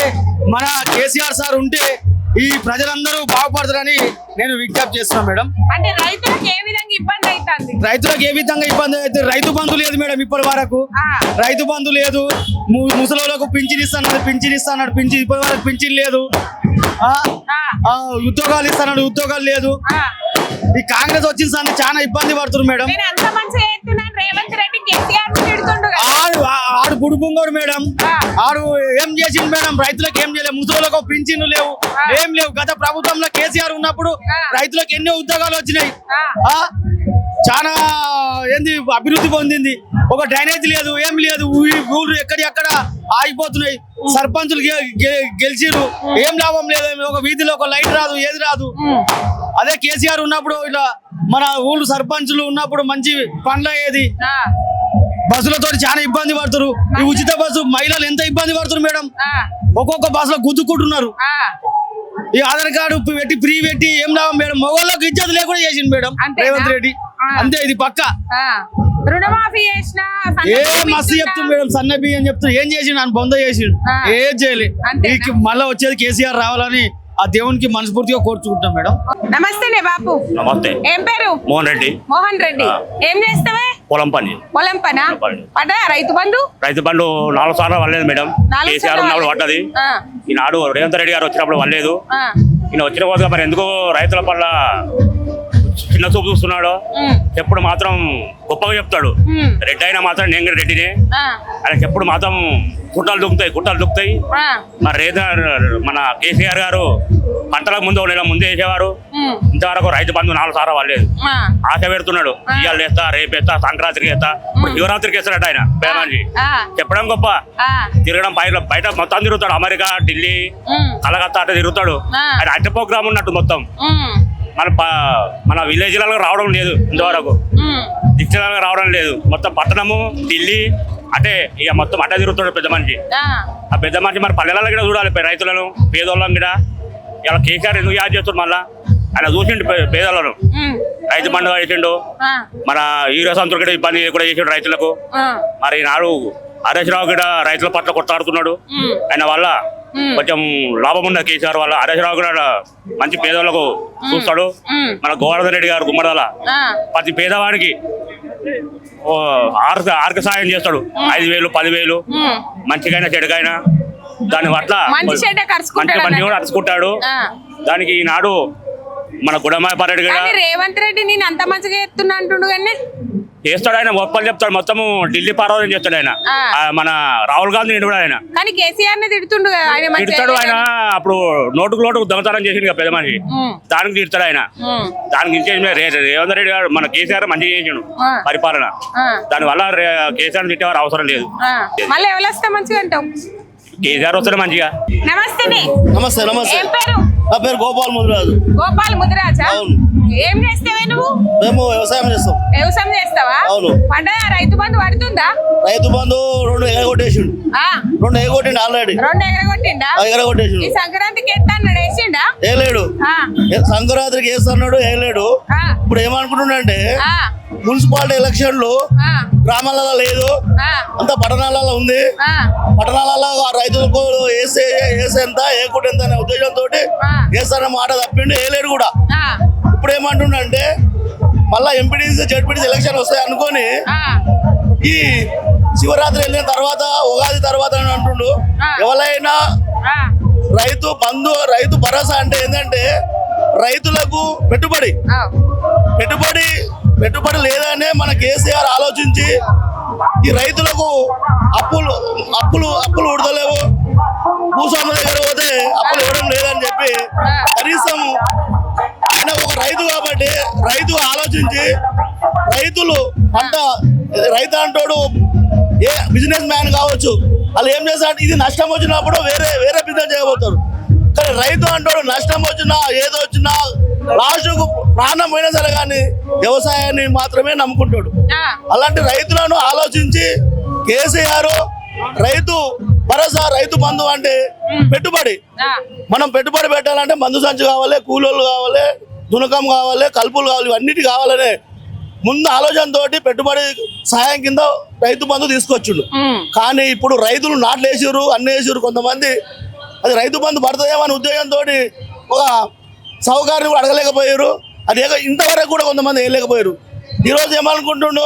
మన కేసీఆర్ సార్ ఉంటే ఈ ప్రజలందరూ బాగుపడతారని నేను విజ్ఞప్తి చేస్తున్నాను మేడం. అంటే రైతులకు ఏ విధంగా ఇబ్బంది అవుతుంది? రైతులకు ఏ విధంగా ఇబ్బంది అయితే రైతు బంధు లేదు మేడం. ఇప్పటి వరకు రైతు బంధు లేదు. ముసలోళ్ళకు పింఛన్ ఇస్తాడు, పింఛన్ ఇప్పటి వరకు పింఛన్ లేదు. ఉద్యోగాలు ఇస్తాడు, ఉద్యోగాలు లేదు. ఈ కాంగ్రెస్ వచ్చిన సార్ చాలా ఇబ్బంది పడుతున్నారు మేడం. ఆడు బుడుబుంగోడు మేడం. ఆడు ఏం చేసిండు మేడం? రైతులకు ఏం చేయలేదు, ముసలోళ్ళకు పింఛన్లు లేవు, ఏం లేవు. గత ప్రభుత్వంలో కేసీఆర్ ఉన్నప్పుడు రైతులకు ఎన్నో ఉద్యోగాలు వచ్చినాయి. చాలా ఏంది అభివృద్ధి పొందింది. ఒక డ్రైనేజ్ లేదు, ఏం లేదు. ఊళ్ళు ఎక్కడ ఆగిపోతున్నాయి. సర్పంచులు గెలిచిరు, ఏం లాభం లేదు. ఒక వీధిలో ఒక లైట్ రాదు, ఏది రాదు. అదే కేసీఆర్ ఉన్నప్పుడు ఇలా మన ఊళ్ళు సర్పంచులు ఉన్నప్పుడు మంచి పనులు అయ్యేది. బస్సులతో చాలా ఇబ్బంది పడుతున్నారు. ఈ ఉచిత బస్సు మహిళలు ఎంత ఇబ్బంది పడుతున్నారు మేడం. ఒక్కొక్క బస్సులో గుద్దుకుంటున్నారు. ఈ ఆధార్ కార్డు పెట్టి ఫ్రీ పెట్టి ఏం లాభం మేడం? మగవాళ్ళకి ఇజ్జత్ లేకుండా చేసింది మేడం రేవంత్ రెడ్డి. అంతే, ఇది పక్క. రుణమాఫీ చేసిన మస్తు చెప్తుంది మేడం. సన్న బియ్యం చెప్తున్నా. ఏం చేసిండు? ఆయన బొంద చేసిండు, ఏం చేయలే. మళ్ళా వచ్చేది కేసీఆర్ రావాలని ఆ దేవునికి మనస్ఫూర్తిగా కోరుచుకుంటాం మేడం. నమస్తే బాపు. నమస్తే. ఏం పేరు? మోహన్ రెడ్డి. మోహన్ రెడ్డి, ఏం చేస్తావే? పొలం పని. పొలం పనా? పడ్డా రైతు బంధు? రైతు బంధు 4 సార్లు పడలేదు మేడం. కేసీఆర్ ఉన్నప్పుడు పడ్డది. ఈనాడు రేవంత్ రెడ్డి గారు వచ్చినప్పుడు పడలేదు. ఈయన వచ్చిన పోతే మరి ఎందుకు రైతుల పట్ల చిన్న చూపు చూస్తున్నాడు? ఎప్పుడు మాత్రం గొప్పగా చెప్తాడు. రెడ్డి అయినా మాత్రం నేను కూడా రెడ్డినే. ఆయనకి ఎప్పుడు మాత్రం గుట్టలు దుక్కుతాయి. మరి మన కేసీఆర్ గారు పంటలకు ముందు నెల ముందే వేసేవారు. ఇంతవరకు రైతు బంధు 4 సార్లు పడలేదు. ఆశ పెడుతున్నాడు, ఇవాళ వేస్తా, రేపు వేస్తా, సంక్రాంతికి వేస్తా, శివరాత్రికి వేస్తాడట ఆయన పేరాంజీ. చెప్పడం గొప్ప, తిరగడం బయట మొత్తం తిరుగుతాడు. అమెరికా, ఢిల్లీ, కలకత్తా అట్లా తిరుగుతాడు. ఆయన అట్ట ప్రోగ్రామ్ ఉన్నట్టు మొత్తం. మన విలేజ్లలో రావడం లేదు, ఇంతవరకు డిస్ట్రిక్ట్లలో రావడం లేదు. మొత్తం పట్టణము, ఢిల్లీ అంటే ఇక మొత్తం అట్ట తిరుగుతాడు పెద్ద మనిషి. ఆ పెద్ద మనిషి మరి పల్లెలలో కూడా చూడాలి, రైతులను, పేదోళ్ళం కూడా. ఇలా కేసీఆర్ ఎందుకు యాడ్ చేస్తాడు? మళ్ళా ఆయన చూసిండు పేదలను. రైతు బంధు వేసిండు. మన హీరో సంతులు కూడా ఇబ్బంది కూడా చేసిండు రైతులకు. మరి నాడు హరీష్ రావు కూడా రైతుల పట్ల కొట్లాడుతున్నాడు. ఆయన వల్ల కొంచెం లాభం ఉన్నది కేసీఆర్ వల్ల. హరీష్ రావు కూడా మంచి పేదవాళ్ళకు చూస్తాడు. మన గోవర్ధన్ రెడ్డి గారు గుమ్మడదల ప్రతి పేదవాడికి ఆర్థిక సాయం చేస్తాడు. 5,000, 10,000 మంచికైనా చెడుకైనా దాని పట్ల మంచి కూడా అరుచుకుంటాడు. దానికి ఈనాడు మన గుడమాయ రెడ్డి కూడా రేవంత్ రెడ్డి నేను అంత మంచిగా చెప్తున్నా అంటుండు కానీ చేస్తాడు. ఆయన గొప్పలు చెప్తాడు. మొత్తము ఢిల్లీ పార్వతం చేస్తాడు ఆయన. మన రాహుల్ గాంధీ కూడా ఆయన తిడుతుండు. ఆయన అప్పుడు నోటుకు దొంగతనం చేసిండు కదా పెద్ద మనిషి, దానికి తిడతాడు ఆయన. దానికి రేవంత్ రెడ్డి గారు మన కేసీఆర్ మంచిగా చేసిండు పరిపాలన. దాని వల్ల కేసీఆర్ తిట్టేవారు అవసరం లేదు. మళ్ళీ ఎవరు వస్తే మంచిగా అంటావు? కేసీఆర్ వస్తాడు మంచిగా. నమస్తే. నమస్తే. ఏం పేరు? నా పేరు గోపాల్ ముదిరాజు. గోపాల్ ముదిరాజా? ఏం చేస్తావే నువ్వు? మేము వ్యవసాయం చేస్తాం. వ్యవసాయం చేస్తావా? అవును. పంట రైతు బంధు పడుతుందా? రైతు బంధు 2 ఎగరగొట్టేసిండు. 2 ఎగరగొట్టిండు ఆల్రెడీ. 2 ఎగరగొట్టిండా? ఎగరగొట్టేసిండు. ఈ సంక్రాంతికి ఎత్తాడు వేసిండా? వేయలేడు. సంక్రాంతికి వేస్తున్నాడు, వేయలేడు. ఇప్పుడు ఏమనుకుంటున్నాడంటే మున్సిపాలిటీ ఎలక్షన్లు గ్రామాలలో లేదు, అంత పట్టణాలలో ఉంది. పట్టణాలలో రైతులకు ఎంత ఏకుటి ఎంత అనే ఉద్దేశంతో వేస్తారన్న మాట తప్పిండు, వేయలేడు కూడా. ఇప్పుడు ఏమంటుండంటే మళ్ళా ఎంపీడీసీ జడ్పీడీసీ ఎలక్షన్ వస్తాయి అనుకొని ఈ శివరాత్రి వెళ్ళిన తర్వాత ఉగాది తర్వాత అని అంటుండు. ఎవరైనా రైతు బంధు రైతు భరోసా అంటే ఏంటంటే రైతులకు పెట్టుబడి లేదనే మన కేసీఆర్ ఆలోచించి ఈ రైతులకు అప్పులు ఉడతలేవు, భూస్వాముల దగ్గర పోతే అప్పులు ఇవ్వడం లేదని చెప్పి కనీసం ఆయన ఒక రైతు కాబట్టి రైతు ఆలోచించి రైతులు పంట రైతు అంటాడు ఏ బిజినెస్ మ్యాన్ కావచ్చు, వాళ్ళు ఏం చేస్తారు ఇది నష్టం వచ్చినప్పుడు వేరే బిజినెస్ చేయబోతారు. కానీ రైతు అంటాడు నష్టం వచ్చినా ఏదో వచ్చినా లాస్ట్కు ప్రాణం పోయినా సరే కానీ వ్యవసాయాన్ని మాత్రమే నమ్ముకుంటాడు. అలాంటి రైతులను ఆలోచించి కేసీఆర్ రైతు భరోసా రైతు బంధు అంటే పెట్టుబడి, మనం పెట్టుబడి పెట్టాలంటే మందు సంచి కావాలి, కూలోళ్ళు కావాలి, దునకం కావాలి, కలుపులు కావాలి, ఇవన్నిటి కావాలనే ముందు ఆలోచనతో పెట్టుబడి సహాయం కింద రైతు బంధు తీసుకొచ్చిండు. కానీ ఇప్పుడు రైతులు నాట్లు వేసిర్రు, అన్ని వేసిర్రు, కొంతమంది అది రైతు బంధు పడుతుందేమో అనే ఉద్దేశంతో ఒక సౌకర్యం కూడా అడగలేకపోయారు. అది ఇంతవరకు కూడా కొంతమంది వేయలేకపోయారు. ఈరోజు ఏమనుకుంటుండు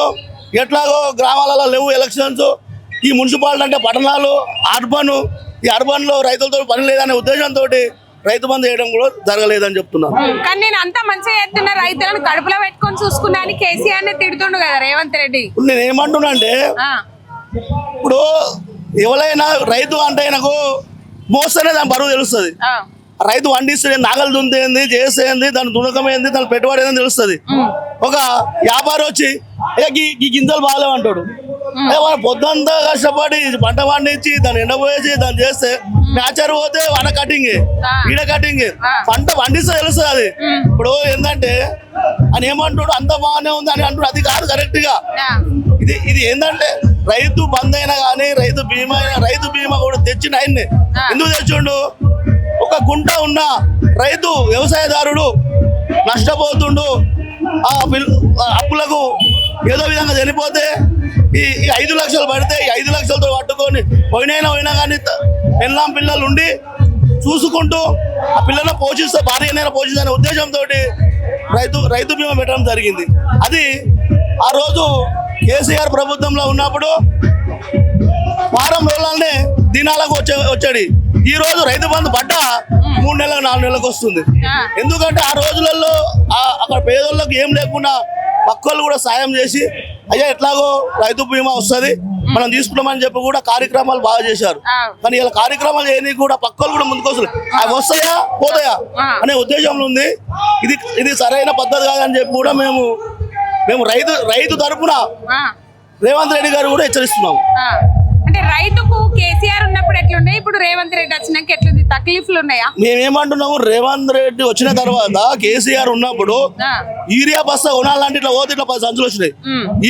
ఎట్లాగో గ్రామాలలో లేవు ఎలక్షన్స్, ఈ మున్సిపాలిటీ అంటే పట్టణాలు ఈ అర్బన్లో రైతులతో పని లేదనే ఉద్దేశంతో రైతు బంధు చేయడం కూడా జరగలేదని చెప్తున్నాను. కానీ నేను అంతా మంచిగా చేస్తున్నా, రైతులను కడుపులో పెట్టుకొని చూసుకున్నా అని కేసీఆర్ తిడుతుండు కదా రేవంత్ రెడ్డి. ఇప్పుడు నేను ఏమంటున్నా అంటే ఇప్పుడు ఎవరైనా రైతు అంటే నాకు మోస్తేనే దాని బరువు తెలుస్తుంది. రైతు వండిస్తే నాగలు దుంతేంది చేసేంది దాని దునకం ఏంది దాని పెట్టుబడి ఏంది తెలుస్తుంది. ఒక వ్యాపారి వచ్చి ఈ గింజలు బాగాలేమంటాడు, పొద్దుంతా కష్టపడి పంట పండించి దాన్ని ఎండపోయేసి దాన్ని చేస్తే మ్యాచర్ పోతే వన కటింగ్ ఈడ కటింగ్ పంట పండిస్తే తెలుస్తుంది. అది ఇప్పుడు ఏంటంటే అని ఏమంటాడు అంత బాగానే ఉంది అని అంటాడు, అది కాదు కరెక్ట్ గా. ఇది ఏంటంటే రైతు బంద్ అయినా కానీ రైతు బీమా కూడా తెచ్చిన ఆయన్ని ఎందుకు తెచ్చిండు? ఒక గుంట ఉన్న రైతు వ్యవసాయదారుడు నష్టపోతుండు, ఆ అప్పులకు ఏదో విధంగా చనిపోతే ఈ 5 లక్షలు పడితే ఈ 5 లక్షలతో పట్టుకొని పోయినా కానీ పెళ్ళాం పిల్లలు ఉండి చూసుకుంటూ ఆ పిల్లలను పోషిస్తే భార్యనైనా పోషిస్తే ఉద్దేశంతో రైతు బీమా పెట్టడం జరిగింది. అది ఆ రోజు కేసీఆర్ ప్రభుత్వంలో ఉన్నప్పుడు వారం రోజులనే దినాలకు వచ్చాడు. ఈ రోజు రైతు బంధు పడ్డా 3 నెలలకు 4 నెలలకు వస్తుంది. ఎందుకంటే ఆ రోజులలో అక్కడ పేదోళ్ళకి ఏం లేకుండా పక్కోళ్ళు కూడా సాయం చేసి అయ్యా ఎట్లాగో రైతు బీమా వస్తుంది మనం తీసుకున్నామని చెప్పి కూడా కార్యక్రమాలు బాగా చేశారు. కానీ ఇలా కార్యక్రమాలు చేయని కూడా పక్కోళ్ళు కూడా ముందుకు వస్తుంది, అవి వస్తాయా పోతాయా అనే ఉద్దేశంలో ఉంది. ఇది సరైన పద్ధతి కాదని చెప్పి కూడా మేము రైతు తరపున రేవంత్ రెడ్డి గారు కూడా హెచ్చరిస్తున్నాము. అంటే రైతుకు కేసీఆర్ ఉన్నప్పుడు ఎట్లుండే, ఇప్పుడు రేవంత్ రెడ్డి వచ్చినాక ఎట్లుంది, తక్లీఫ్లు ఉన్నాయా? మేమేమంటున్నాము, రేవంత్ రెడ్డి వచ్చిన తర్వాత కేసీఆర్ ఉన్నప్పుడు యూరియా బస్తా కొనాలంటే ఇట్లా 10 సంచులు వచ్చినాయి.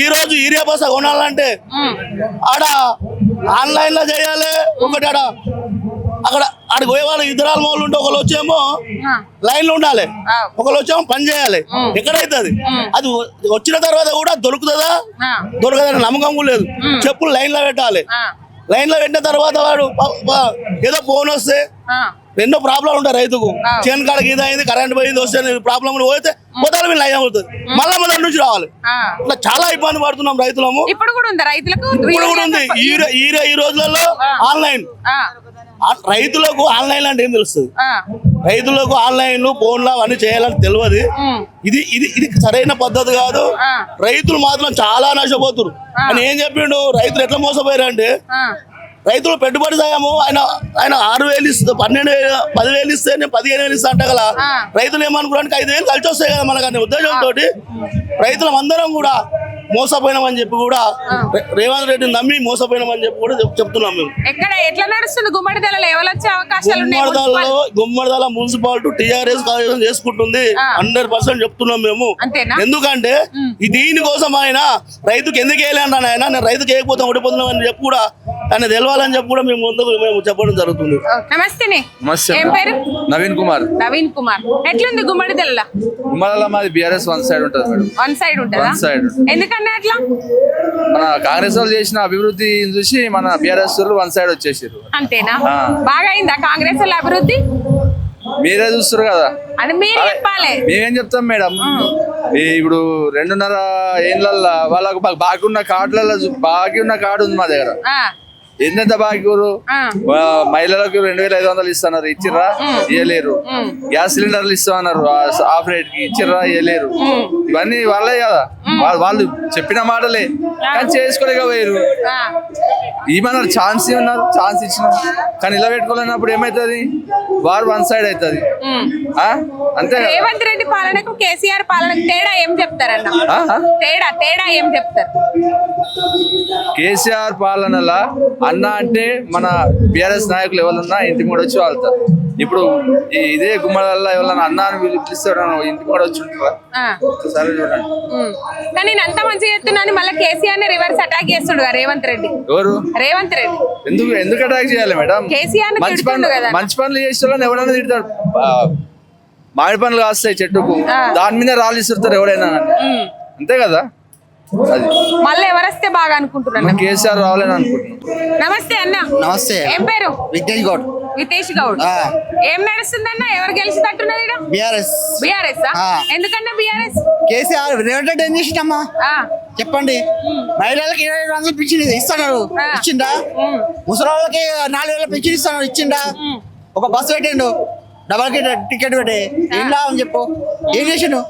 ఈ రోజు యూరియా బస్తా కొనాలంటే ఆడ ఆన్లైన్ లో చేయాలి, ఒకటి ఆడికి పోయే వాళ్ళు ఇద్దరాల మోళ్ళు ఉంటే ఒకళ్ళు వచ్చేమో లైన్ లో ఉండాలి, ఒకళ్ళు వచ్చేమో పని చేయాలి. ఎక్కడైతుంది అది వచ్చిన తర్వాత కూడా దొరకదని నమ్మకం కూడా లేదు. చెప్పులు లైన్ లో పెట్టాలి, లైన్ లో పెట్టిన తర్వాత వాడు ఏదో ఫోన్ వస్తే ఎన్నో ప్రాబ్లం ఉంటాయి రైతుకు. చేను కాడకి ఇది అయింది, కరెంట్ పోయింది, వస్తే ప్రాబ్లం పోతే మొదలు మీద లైన్ అవుతుంది, మళ్ళా మొదటి నుంచి రావాలి. ఇట్లా చాలా ఇబ్బంది పడుతున్నాం రైతులము. ఇప్పుడు కూడా ఉంది రైతులకు, ఇప్పుడు కూడా ఉంది. ఈ రోజులలో రైతులకు ఆన్లైన్ అంటే ఏం తెలుస్తుంది? రైతులకు ఆన్లైన్ ఫోన్లు అవన్నీ చేయాలని తెలియదు. ఇది సరైన పద్ధతి కాదు. రైతులు మాత్రం చాలా నష్టపోతున్నారు అని ఏం చెప్పిండు. రైతులు ఎట్లా మోసపోయారంటే రైతులు పెట్టుబడి సాయము ఆయన 6,000 ఇస్తే 12,000 10,000 ఇస్తే నేను 15,000 ఇస్తా అంటే కదా రైతులు ఏమనుకున్నానికి 5,000 కలిసి వస్తాయి కదా మనకు అనే ఉద్దేశంతో రైతులం అందరం కూడా మోసపోయినామని చెప్పి కూడా రేవంత్ రెడ్డిని నమ్మి మోసపోయినామని చెప్పి కూడా చెప్తున్నాం మేము. ఎక్కడ ఎట్లా నడుస్తుంది గుమ్మడిదలలో ఎవరు వచ్చే అవకాశాలు ఉన్నాయి? గుమ్మడిదల మున్సిపాలిటీ టీఆర్ఎస్ కార్యక్రమం చేసుకుంటుంది 100% చెప్తున్నాం మేము. అంతేనా? ఎందుకంటే ఈ దీనికోసం ఆయన రైతుకి ఎందుకు వేయలేంటాను ఆయన, నేను రైతుకి వేయకపోతే ఓడిపోతున్నాం అని చెప్పి కూడా ఆయన తెలవాలని చెప్పి కూడా మేము ముందుకు మేము చెప్పడం జరుగుతుంది. నమస్తే. నమస్తే. ఏం పేరు? నవీన్ కుమార్. నవీన్ కుమార్. ఎట్లుంది గుమ్మడిదల? గుమ్మడిదల మాది బీఆర్ఎస్ వన్ సైడ్ ఉంటుంది మేడం. వన్ సైడ్ ఉంటుందా? One side. ఎందుకన్నా అట్లా? మన కాంగ్రెస్ వాళ్ళు చేసిన అభివృద్ధి చూసి మన బీఆర్ఎస్ వాళ్ళు వన్ సైడ్ వచ్చేసారు. అంతేనా? బాగా అయిందా కాంగ్రెస్ వాళ్ళ అభివృద్ధి? మీరే చూస్తారు కదా అని మీరు చెప్పాలి. మేమేం చెప్తాం మేడం, ఇప్పుడు 2.5 ఏళ్ళల్లో వాళ్ళకు బాకీ ఉన్న కార్డు ఉంది మా దగ్గర. ఎంత బాకీ మహిళలకు 2,500 ఇస్తున్నారు, ఇచ్చిర్రా? ఇవ్వలేరు. గ్యాస్ సిలిండర్లు ఇస్తామన్నారు ఆఫ్ రేట్ కి, ఇచ్చిర్రా? ఇవ్వలేరు. ఇవన్నీ వాళ్ళే కదా, వాళ్ళు చెప్పిన మాటలే కానీ చేసుకోలేకపోయారు. ఏమన్నారు? ఛాన్స్ ఇవ్వన్నారు, ఛాన్స్ ఇచ్చినాం కానీ ఇలా పెట్టుకోలేనప్పుడు ఏమైతుంది? వారు వన్ సైడ్ అవుతుంది. అంతే. రేవంత్ రెడ్డి పాలనకు కేసీఆర్ పాలనకు తేడా ఏం చెప్తారన్న? తేడా ఏం చెప్తారు? కేసీఆర్ పాలనలా అన్న అంటే మన బీఆర్ఎస్ నాయకులు ఎవరన్నా ఇంటికి కూడా వచ్చి వాళ్తారు. ఇప్పుడు ఇదే గుమ్మడిదల ఎవరన్నా అన్న అని పిలిస్తారు, ఇంటికి కూడా వచ్చి ఉంటారా? ఒకసారి చూడండి. కానీ నేను అంత మంచిగా చెప్తున్నాను, మళ్ళీ కేసీఆర్ ని రివర్స్ అటాక్ చేస్తుండు రేవంత్ రెడ్డి. ఎవరు? రేవంత్ రెడ్డి. ఎందుకు అటాక్ చేయాలి మేడం? కేసీఆర్ మంచి పనులు చేసే వాళ్ళని ఎవరైనా తిడతాడు. మామిడి పనులు కాస్తాయి చెట్టుకు, దాని మీద రాళ్ళు ఇస్తుంటారు ఎవరైనా, అంతే కదా? అది మళ్ళీ ఎవరొస్తే బాగా అనుకుంటున్నాను. కేసీఆర్ రావాలని అనుకుంటున్నాను. నమస్తే అన్న. నమస్తే. ఏం పేరు? విఘ్నేష్ గౌడ్. వితేష్ గౌడ్. ఏం నడుస్తుందన్న? ఎవరు గెలిచినట్టున్నది? బీఆర్ఎస్. బీఆర్ఎస్. ఎందుకన్నా బీఆర్ఎస్? కేసీఆర్ రేవంత్ రెడ్డి ఏం చేసిండమ్మా చెప్పండి. మహిళలకి 2500 పింఛన్ ఇస్తున్నారు, ఇచ్చిండా? ముసలి వాళ్ళకి 4000 పింఛన్ ఇస్తున్నారు, ఇచ్చిండా? ఒక బస్సు పెట్టిండు, డబల్ టికెట్ పెట్టి ఏం లాభం చెప్పు? ఏం చేసిండు?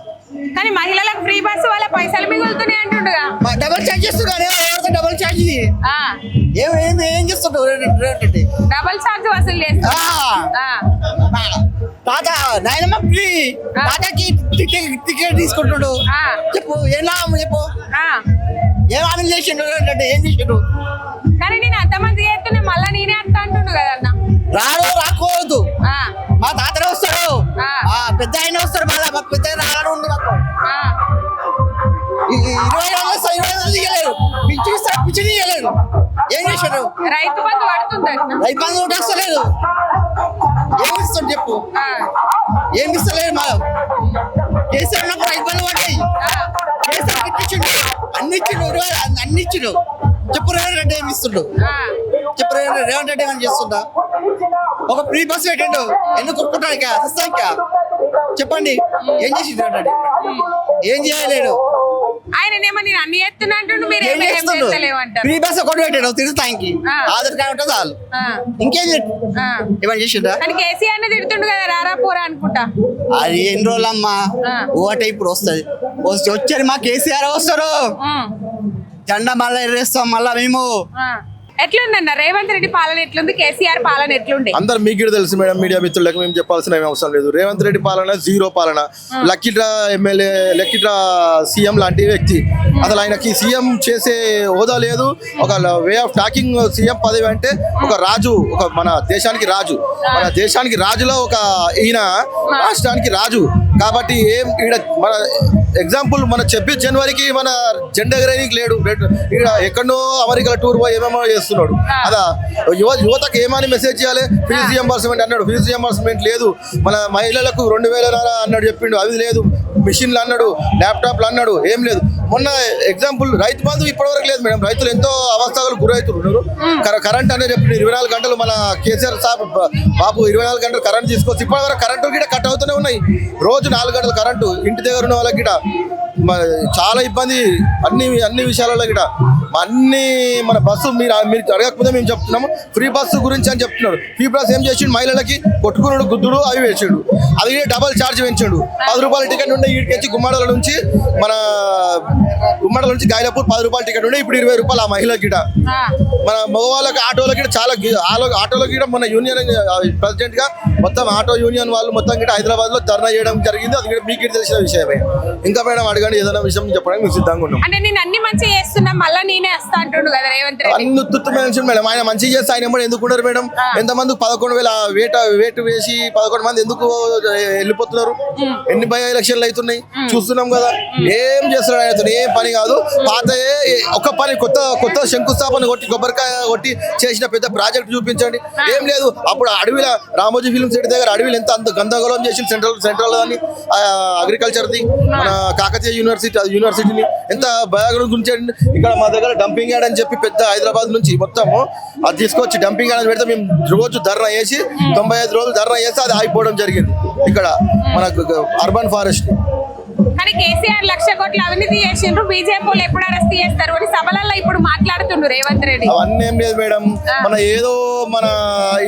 కానీ మహిళలకు ఫ్రీ బస్సు వాళ్ళ పైసలు మిగులుతున్నాయి అంటుండగా. డబల్ ఛార్జ్ చేస్తున్నారు, డబల్ ఛార్జ్ ఏం చేస్తుంటారు? డబల్ ఛార్జ్ వసూలు చేస్తారు. తాత నాయనమ్మ ఫ్రీ, తాతకి టికెట్ తీసుకుంటున్నాడు, చెప్పు ఏం లాభం చెప్పు? ఏం హామీలు చేసిండు? ఏం చేసిండు? కానీ నేను అంతమంది చేస్తున్నా, మళ్ళా నేనే అంత అంటుండు కదన్న. రాకూడదు, మా తాతనే వస్తాడు, పెద్ద ఆయన వస్తాడు, మళ్ళీ మాకు పెద్ద రాలని ఉంది. మాకు 20,000 ఇవ్వలేదు, పింఛన్ ఇవ్వలేదు. ఏం చేశాడు? రైతు బంధు పడుతుంది, రైతు బంధు వస్తలేదు. ఏమి ఇస్తాడు చెప్పు? ఏమి ఇస్తలేదు. మా కేసీఆర్ ఉన్నప్పుడు రైతు బంధు పడ్డాయి, కేసీఆర్ ఇచ్చిండు, అన్ని ఇచ్చిండు, అన్ని ఇచ్చిండు. చెప్పు రేవంత్ రెడ్డి ఏమి ఇస్తుండు? చెప్పు రేవంత్ రెడ్డి ఏమని చేస్తుందా? ఒక ఫ్రీ బస్ పెట్టండు, ఎందుకు కొట్టుకుంటాడు? సస్తానికా చెప్పండి. ఏం చేసిండు రేవంత్ రెడ్డి? ఏం చేయలేడు. ఆయన నేను అన్ని ఎత్తున్నా అంటుండు, మీరు ఫ్రీ బస్ ఒకటి పెట్టాడు తిరుగుతానికి, ఆధార్ కార్డు ఉంటే చాలు. ఇంకేం ఏమని చేసిండ్రా? కేసీఆర్ ని తిడుతుండు కదా, రారా పోరా అనుకుంటా. అది ఎన్ని రోజులమ్మా, ఓటే ఇప్పుడు వస్తుంది. వచ్చారు మా కేసీఆర్ వస్తారు, జెండా మళ్ళీ ఎర్రేస్తాం మళ్ళా మేము. ఎట్లుందన్న రేవంత్ రెడ్డి పాలన ఎట్లుంది? కేసీఆర్ పాలన ఎట్లుంది? అందరు మీకు తెలుసు మేడం, మీడియా మిత్రులకు మేము చెప్పాల్సిన అవసరం లేదు. రేవంత్ రెడ్డి పాలన జీరో పాలన. లక్కీడ్రా ఎమ్మెల్యే, లక్కీడ్రా సీఎం లాంటి వ్యక్తి. అసలు ఆయనకి సీఎం చేసే హోదా లేదు. ఒక వే ఆఫ్ టాకింగ్ సీఎం పదవి అంటే ఒక రాజు, ఒక మన దేశానికి రాజు, మన దేశానికి రాజులో ఒక ఈయన రాష్ట్రానికి రాజు. కాబట్టి ఏం ఈడ మన ఎగ్జాంపుల్ మన 26 జనవరికి మన జెండా ఎగరేయడానికి లేడు, ఇక్కడ ఎక్కడో అమెరికా టూర్ పోయి ఏమేమో చేస్తున్నాడు. అదా యువతకు ఏమని మెసేజ్ చేయాలి? ఫీజు రియంబర్స్మెంట్ అన్నాడు, ఫీజు రియంబర్స్మెంట్ లేదు. మన మహిళలకు 2,000 అన్నాడు, చెప్పిండు, అవి లేదు. మిషన్లు అన్నాడు, ల్యాప్టాప్లు అన్నాడు, ఏం లేదు. మొన్న ఎగ్జాంపుల్ రైతు బంధు ఇప్పటివరకు లేదు మేడం. రైతులు ఎంతో అవస్థలు గురవుతున్నారు. కరెంట్ అనేది చెప్పిండు, 24 గంటలు మన కేసీఆర్ బాబు 24 గంటలు కరెంట్ తీసుకొచ్చి ఇప్పటివరకు కరెంటు గిట కట్ అవుతూనే ఉన్నాయి. రోజు 4 గంటలు కరెంటు ఇంటి దగ్గర ఉన్న వాళ్ళకి గిట చాలా ఇబ్బంది. అన్ని విషయాలలో గిట అన్ని మన బస్సు మీరు అడగకపోతే మేము చెప్తున్నాము. ఫ్రీ బస్సు గురించి అని చెప్తున్నాడు. ఫ్రీ బస్ ఏం చేసిండు? మహిళలకి కొట్టుకున్నాడు, గుద్దుడు అవి వేసిండు. అది డబల్ ఛార్జ్ పెంచాడు. 10 రూపాయల టికెట్ ఉండే ఈడికి గుమ్మడల నుంచి గాయలపూర్ 10 రూపాయల టికెట్ ఉండే, ఇప్పుడు 20 రూపాయలు ఆ మహిళ గిట. మన మగవాళ్ళకి ఆటోలకి చాలా ఆటోలకి గిట మన యూనియన్ ప్రెసిడెంట్ గా మొత్తం ఆటో యూనియన్ వాళ్ళు మొత్తం గిట హైదరాబాద్ లో ధర్నా చేయడం జరిగింది. అది మీకు తెలిసిన విషయమే. ఇంకా మేడం అడగ అడగండి, ఏదైనా విషయం చెప్పడానికి మేము సిద్ధంగా ఉన్నాం. అంటే నేను అన్ని మంచిగా చేస్తున్నా మళ్ళీ నేనే వస్తా అంటుండు కదా రేవంత్ రెడ్డి. అన్ని ఉత్తుత్తు మనుషులు మేడం, ఆయన మంచిగా చేస్తే ఆయన ఏమో ఎందుకు ఉండరు మేడం? ఎంతమంది 11,000 వేటు వేసి 11 మంది ఎందుకు వెళ్ళిపోతున్నారు? ఎన్ని బై ఎలక్షన్లు అవుతున్నాయి చూస్తున్నాం కదా. ఏం చేస్తున్నాడు ఆయన? ఏం పని కాదు. పాత ఒక పని కొత్త శంకుస్థాపన కొట్టి కొబ్బరికాయ కొట్టి చేసిన పెద్ద ప్రాజెక్ట్ చూపించండి. ఏం లేదు. అప్పుడు అడవిలో రామోజీ ఫిల్మ్ సిటీ దగ్గర అడవిలు అంత గందరగోళం చేసి సెంట్రల్ అని అగ్రికల్చర్ది మన కాకతీయ యూనివర్సిటీని ఎంత భయాగ్రహం గురించి. ఇక్కడ మా దగ్గర డంపింగ్ యార్డ్ అని చెప్పి పెద్ద హైదరాబాద్ నుంచి మొత్తము అది తీసుకొచ్చి డంపింగ్ యార్డ్ పెడితే మేము రోజు ధర్నా చేసి 95 రోజులు ధర్నా చేస్తే అది ఆగిపోవడం జరిగింది ఇక్కడ మన అర్బన్ ఫారెస్ట్. కానీ కేసీఆర్ 1,00,000 కోట్ల అవినీతి చేసిండ్రు, బీజేపీ వాళ్ళు ఎప్పుడు అరెస్ట్ చేస్తారు అని సభలలో ఇప్పుడు మాట్లాడుతుండ్రు రేవంత్ రెడ్డి. అవన్నీ ఏం లేదు మేడం, ఏదో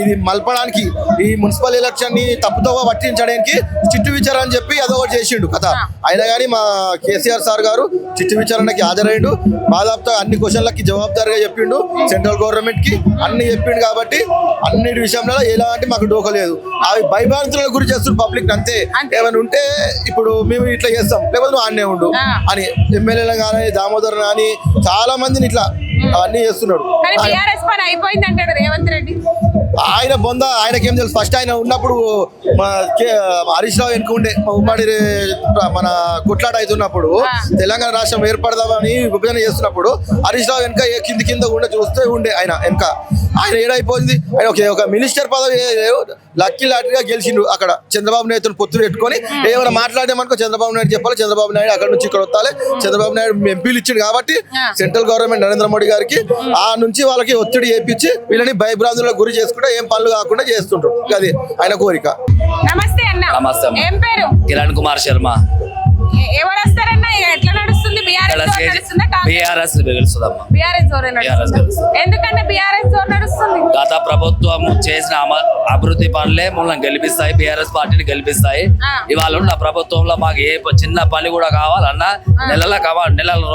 ఇది మలపడానికి ఈ మున్సిపల్ ఎలక్షన్ ని తప్పుతో పట్టించడానికి చిట్టు విచారణ అని చెప్పి అదో ఒకటి చేసిండు కథ. అయినా కానీ మా కేసీఆర్ సార్ గారు చిట్టు విచారణకి హాజరైండు. బాధాపుతో అన్ని క్వశ్చన్లకి జవాబుదారిగా చెప్పిండు. సెంట్రల్ గవర్నమెంట్ కి అన్ని చెప్పిండు కాబట్టి అన్నిటి విషయంలో ఎలాంటి మాకు డోకలేదు. అవి భయభ్రాంతుల గురి చేస్తున్నారు పబ్లిక్ అంతే. ఏమైనా ఉంటే ఇప్పుడు మేము ఇట్లా చేస్తాం, లేకపోతే నువ్వు ఆడనే ఉండు అని ఎమ్మెల్యేలు కానీ దామోదర్ కానీ చాలా మందిని ఇట్లా అవన్నీ చేస్తున్నాడు. అయిపోయింది అంటాడు రేవంత్ రెడ్డి. ఆయన బొంద ఆయనకేం తెలుసు. ఫస్ట్ ఆయన ఉన్నప్పుడు హరీష్ రావు వెనుక ఉండే ఉమ్మడి మన కొట్లాట అవుతున్నప్పుడు తెలంగాణ రాష్ట్రం ఏర్పడదామని విభజన చేస్తున్నప్పుడు హరీష్ రావు వెనుక కింద చూస్తే ఉండే ఆయన వెనుక. ఆయన ఏడైపోయింది. ఆయన ఒక మినిస్టర్ పదవి లక్కీ లాటరీగా గెలిచిండు అక్కడ. చంద్రబాబు నాయుడుతో పొత్తు పెట్టుకొని ఏమైనా మాట్లాడేమనుకో చంద్రబాబు నాయుడు చెప్పాలి. చంద్రబాబు నాయుడు అక్కడ నుంచి ఇక్కడ వస్తాలి. చంద్రబాబు నాయుడు ఎంపీలు ఇచ్చిండు కాబట్టి సెంట్రల్ గవర్నమెంట్ నరేంద్ర మోడీ గారికి ఆ నుంచి వాళ్ళకి ఒత్తిడి చేపించి వీళ్ళని భయభ్రాంతులకు గురి చేసుకుంటే ఏం పనులు కాకుండా చేస్తుంటారు. అది ఆయన కోరిక. నమస్తే అన్న. నమస్తే. ఏం పేరు? కిరణ్ కుమార్ శర్మ. ఎవరు వస్తారన్నా? ఎట్లా నడుస్తుంది? ఎందుకంటే బీఆర్ఎస్ జోరు నడుస్తుంది. గత ప్రభుత్వం చేసిన అభివృద్ధి పనులే మమ్మల్ని గెలిపిస్తాయి, బీఆర్ఎస్ పార్టీని గెలిపిస్తాయి. ఇవాళ ఉన్న ప్రభుత్వంలో మాకు ఏ చిన్న పని కూడా కావాలన్నా నెలల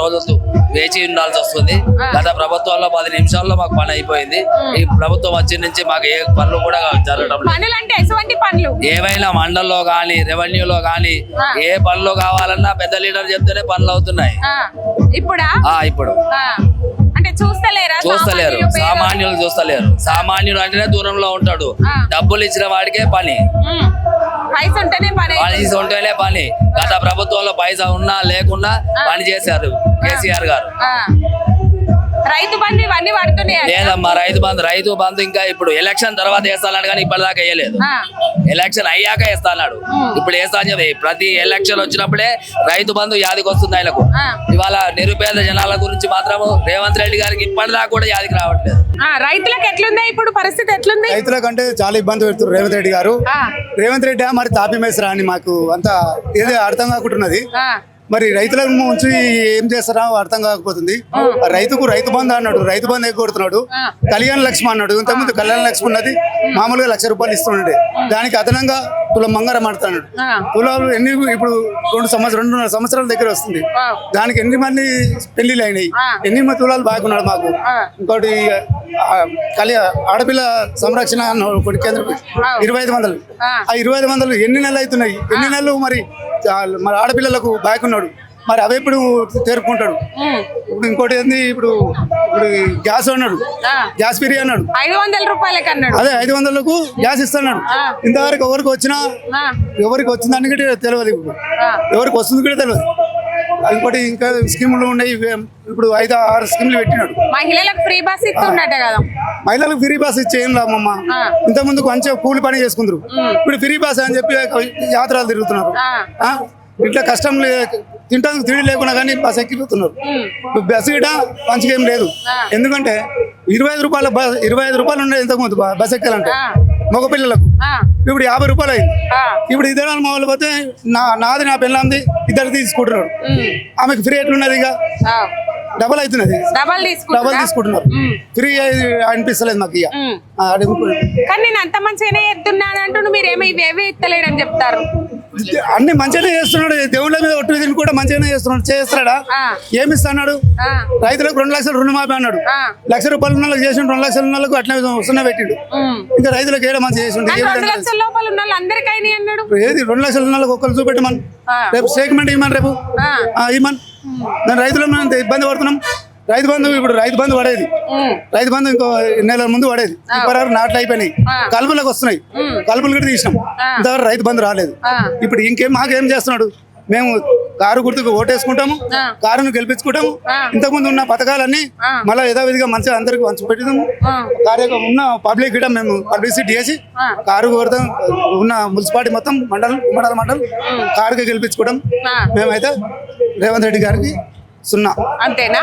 రోజులు వేచి ఉండాల్సి వస్తుంది. గత ప్రభుత్వంలో 10 నిమిషాల్లో మాకు పని అయిపోయింది. ఈ ప్రభుత్వం వచ్చి నుంచి మాకు ఏ పనులు కూడా జరగడం లేదు. ఏవైనా మండల్లో గానీ రెవెన్యూలో గానీ ఏ పనులు కావాలన్నా పెద్ద లీడర్ చెప్తేనే పనులు అవుతున్నాయి. ఇప్పుడు అంటే చూస్తలేరు. సామాన్యులు చూస్తలేరు. సామాన్యుడు అంటేనే దూరంలో ఉంటాడు. డబ్బులు ఇచ్చిన వాడికే పని, పైసా ఉంటేనే పని. గత ప్రభుత్వంలో పైసా ఉన్నా లేకున్నా పని చేశారు కేసీఆర్ గారు. రైతు బంధు ఇవన్నీ పడుతున్నాయి లేదమ్మా. రైతు బంధు ఇంకా ఇప్పుడు ఎలక్షన్ తర్వాత వేస్తాడు కానీ ఇప్పటిదాకా వేయలేదు. ఎలక్షన్ అయ్యాక వేస్తాడు. ఇప్పుడు వేస్తా అని చెప్పి ప్రతి ఎలక్షన్ వచ్చినప్పుడే రైతు బంధు యాదికి వస్తుంది ఆయనకు. ఇవాళ నిరుపేద జనాల గురించి మాత్రం రేవంత్ రెడ్డి గారికి ఇప్పటిదాకా కూడా యాదికి రావట్లేదు. రైతులకు ఎట్లుంది ఇప్పుడు పరిస్థితి? ఎట్లుంది? రైతులకంటే చాలా ఇబ్బంది పెడుతున్నారు రేవంత్ రెడ్డి గారు. రేవంత్ రెడ్డి మరి తాపి మేసరా అని మాకు అంత ఏదో అర్థం కాకుంటున్నది. మరి రైతుల నుంచి ఏం చేస్తారా అర్థం కాకపోతుంది. రైతుకు రైతు బంధు అన్నాడు, రైతు బంధు ఎగ్గొడుతున్నాడు. కళ్యాణ లక్ష్మి అన్నాడు. ఇంతకుముందు కళ్యాణ లక్ష్మి ఉన్నది మామూలుగా 1,00,000 రూపాయలు ఇస్తుండే. దానికి అదనంగా తులం బంగారం ఆడుతున్నాడు. తులాలు ఎన్ని ఇప్పుడు 2.5 సంవత్సరాల దగ్గర వస్తుంది. దానికి ఎన్ని మంది పెళ్లిళ్ళు అయినాయి, ఎన్ని మంది తులాలు బాగున్నాడు మాకు. ఇంకోటి ఆడపిల్ల సంరక్షణ కొన్ని కేంద్రం 2,500. ఆ 2,500 ఎన్ని నెలలు అవుతున్నాయి? ఎన్ని నెలలు మరి ఆడపిల్లలకు బాగున్నాడు. మరి అవి ఎప్పుడు తేరుకుంటాడు? ఇప్పుడు ఇంకోటి ఏంది, ఇప్పుడు గ్యాస్ అన్నాడు, గ్యాస్ ఫ్రీ అన్నాడు. 500 రూపాయలకి అన్నాడు. అదే 500లకు గ్యాస్ ఇస్తున్నాడు. ఇంతవరకు ఎవరికి వచ్చిందని కూడా తెలియదు. ఇప్పుడు ఎవరికి వస్తుంది కూడా తెలియదు. ఇంకోటి ఇంకా స్కీములు ఉన్నాయి. ఇప్పుడు 5-6 స్కీములు పెట్టినాడు. మహిళలకు ఫ్రీ బస్ ఇస్తున్నట్టే కదా. మహిళలకు ఫ్రీ బస్ ఇచ్చేం లాభమ్మ. ఇంత ముందుకు మంచిగా కూలి పని చేసుకుందరు. ఇప్పుడు ఫ్రీ బస్ అని చెప్పి యాత్రలు తిరుగుతున్నారు. ఇట్లా కష్టం తింటానికి తిండి లేకుండా కానీ బస్ ఎక్కిపోతున్నారు. బస్సు గిట మంచిగా ఏం లేదు. ఎందుకంటే 25 రూపాయలు ఉండే ఇంతకుముందు బస్ ఎక్కాలంటే మగ పిల్లలకు. ఇప్పుడు 50 రూపాయలు అయింది. ఇప్పుడు ఇద్దరు మొదలు పోతే నాది నా పిల్లంది ఇద్దరు తీసుకుంటున్నారు. ఆమెకు ఫ్రీ ఎట్లున్నది? ఇక డబల్ అవుతున్నది. డబల్ తీసుకుంటున్నారు. ఫ్రీ అనిపిస్తలేదు మాకు. ఇక కానీ నేను అంత మంచిగానే ఎత్తున్నాను అంటూ మీరేమో ఇవేవి ఎత్తలేడని చెప్తారు. అన్ని మంచిగానే చేస్తున్నాడు. దేవుళ్ళ మీద ఒట్టు కూడా మంచిగానే చేస్తున్నాడు, చేస్తాడా? ఏమి ఇస్తాడు? రైతులకు 2 లక్షలు రుణమాఫీ అన్నాడు. ₹1,00,000 ఉన్న వాళ్ళకి చేసిండు, 2 లక్షల ఉన్న వాళ్ళకు అట్లా 0 పెట్టిండు. ఇంకా రైతులకు ఏడ మంచి చేసిండు. 2 లక్షల లోపల ఉన్న వాళ్ళు అందరికీ అన్నాడు. ఏది 2 లక్షలు ఉన్న వాళ్ళకి ఒక్కరు చూపెట్టమని, రేపు స్టేట్మెంట్ ఇవ్వమని, రేపు ఇవ్వమని. దాని రైతులు ఇబ్బంది పడుతున్నాం. రైతు బంధు ఇప్పుడు రైతు బంధు పడేది, రైతు బంధు ఇంకో నెల ముందు పడేది. ఇప్పటివరకు నాట్లు అయిపోయినాయి, కలుపులకు వస్తున్నాయి, కలుపులు కూడా తీసినాం. ఇంతవరకు రైతు బంధు రాలేదు. ఇప్పుడు ఇంకేం మాకేం చేస్తున్నాడు? మేము కారు గుర్తుకు ఓటేసుకుంటాము, కారును గెలిపించుకుంటాము. ఇంతకుముందు ఉన్న పథకాలన్నీ మళ్ళీ యథావిధిగా మంచిగా అందరికి పంచి పెట్టినాము. ఉన్న పబ్లిక్ కూడా మేము పబ్లిసిటీ చేసి కారు కొడతాం. ఉన్న మున్సిపాలిటీ మొత్తం మండలం కారుగా గెలిపించుకోవడం. మేమైతే రేవంత్ రెడ్డి గారికి 0 అంతేనా?